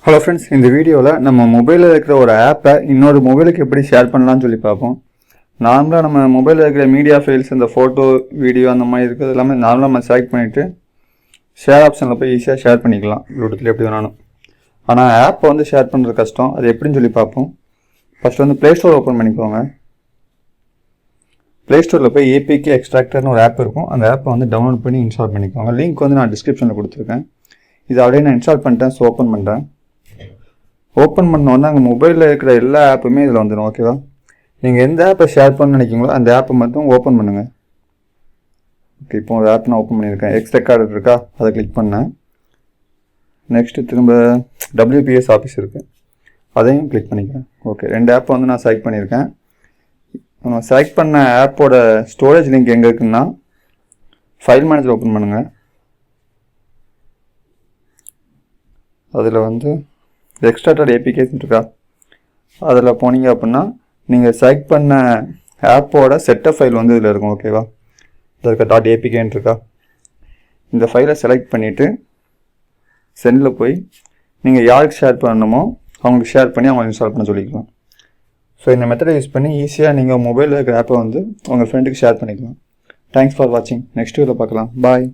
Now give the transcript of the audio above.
Hello friends, இந்த வீடியோவில் நம்ம மொபைலில் இருக்கிற ஒரு ஆப்பை இன்னொரு மொபைலுக்கு எப்படி ஷேர் பண்ணலாம்னு சொல்லி பார்ப்போம். நார்மலாக நம்ம மொபைலில் இருக்கிற மீடியா ஃபைல்ஸ், இந்த ஃபோட்டோ வீடியோ அந்த மாதிரி இருக்கிறது எல்லாமே நார்மலாக நம்ம செலக்ட் பண்ணிவிட்டு ஷேர் ஆப்ஷனில் போய் ஈஸியாக ஷேர் பண்ணிக்கலாம், ப்ளூடூத்தில் எப்படி வேணாலும். ஆனால் ஆப்பை வந்து ஷேர் பண்ணுறது கஷ்டம். அது எப்படின்னு சொல்லி பார்ப்போம். ஃபஸ்ட்டு வந்து ப்ளே ஸ்டோர் ஓப்பன் பண்ணிக்கோங்க. ப்ளே ஸ்டோரில் போய் ஏபிகே எக்ஸ்ட்ராக்டர்னு ஒரு ஆப் இருக்கும். அந்த ஆப்பை வந்து டவுன்லோட் பண்ணி இன்ஸ்டால் பண்ணிக்கோங்க. லிங்க் வந்து நான் டிஸ்கிரிப்ஷனில் கொடுத்துருக்கேன். இது அப்படியே நான் இன்ஸ்டால் பண்ணிட்டேன். ஸோ ஓப்பன் பண்ணுறேன். ஓப்பன் பண்ணோன்னா அங்கே மொபைலில் இருக்கிற எல்லா ஆப்புமே இதில் வந்துடும். ஓகேவா? நீங்கள் எந்த ஆப்பை ஷேர் பண்ண நினைக்கிங்களோ அந்த ஆப்பை மட்டும் ஓப்பன் பண்ணுங்கள். ஓகே, இப்போ ஒரு ஆப் நான் ஓப்பன் பண்ணியிருக்கேன். எக்ஸ் ரெக்கார்டர் இருக்கா, அதை கிளிக் பண்ணேன். நெக்ஸ்ட்டு திரும்ப WPS ஆஃபீஸ் இருக்குது, அதையும் கிளிக் பண்ணிக்கிறேன். ஓகே, ரெண்டு ஆப்பை வந்து நான் செலக்ட் பண்ணியிருக்கேன். நம்ம செலக்ட் பண்ண ஆப்போட ஸ்டோரேஜ் லிங்க் எங்கே இருக்குன்னா ஃபைல் மேனேஜர் ஓப்பன் பண்ணுங்கள். அதில் வந்து எக்ஸ்ட்ராக்டட் ஏபிகேஸ் இருக்கா, அதில் போனீங்க அப்படின்னா நீங்கள் செலக்ட் பண்ண ஆப்போட செட்டப் ஃபைல் வந்து இதில் இருக்கும். ஓகேவா? இதில் இருக்க .apkன்னு இருக்கா, இந்த ஃபைலை செலக்ட் பண்ணிவிட்டு சென்டில் போய் நீங்கள் யாருக்கு ஷேர் பண்ணணுமோ அவங்களுக்கு ஷேர் பண்ணி அவங்க இன்ஸ்டால் பண்ண சொல்லிக்கலாம். ஸோ இந்த மெத்தடை யூஸ் பண்ணி ஈஸியாக நீங்கள் மொபைலில் இருக்கிற ஆப்பை வந்து உங்கள் ஃப்ரெண்டுக்கு ஷேர் பண்ணிக்கலாம். தேங்க்ஸ் ஃபார் வாட்சிங். நெக்ஸ்ட் வீடியோவில் பார்க்கலாம். பாய்.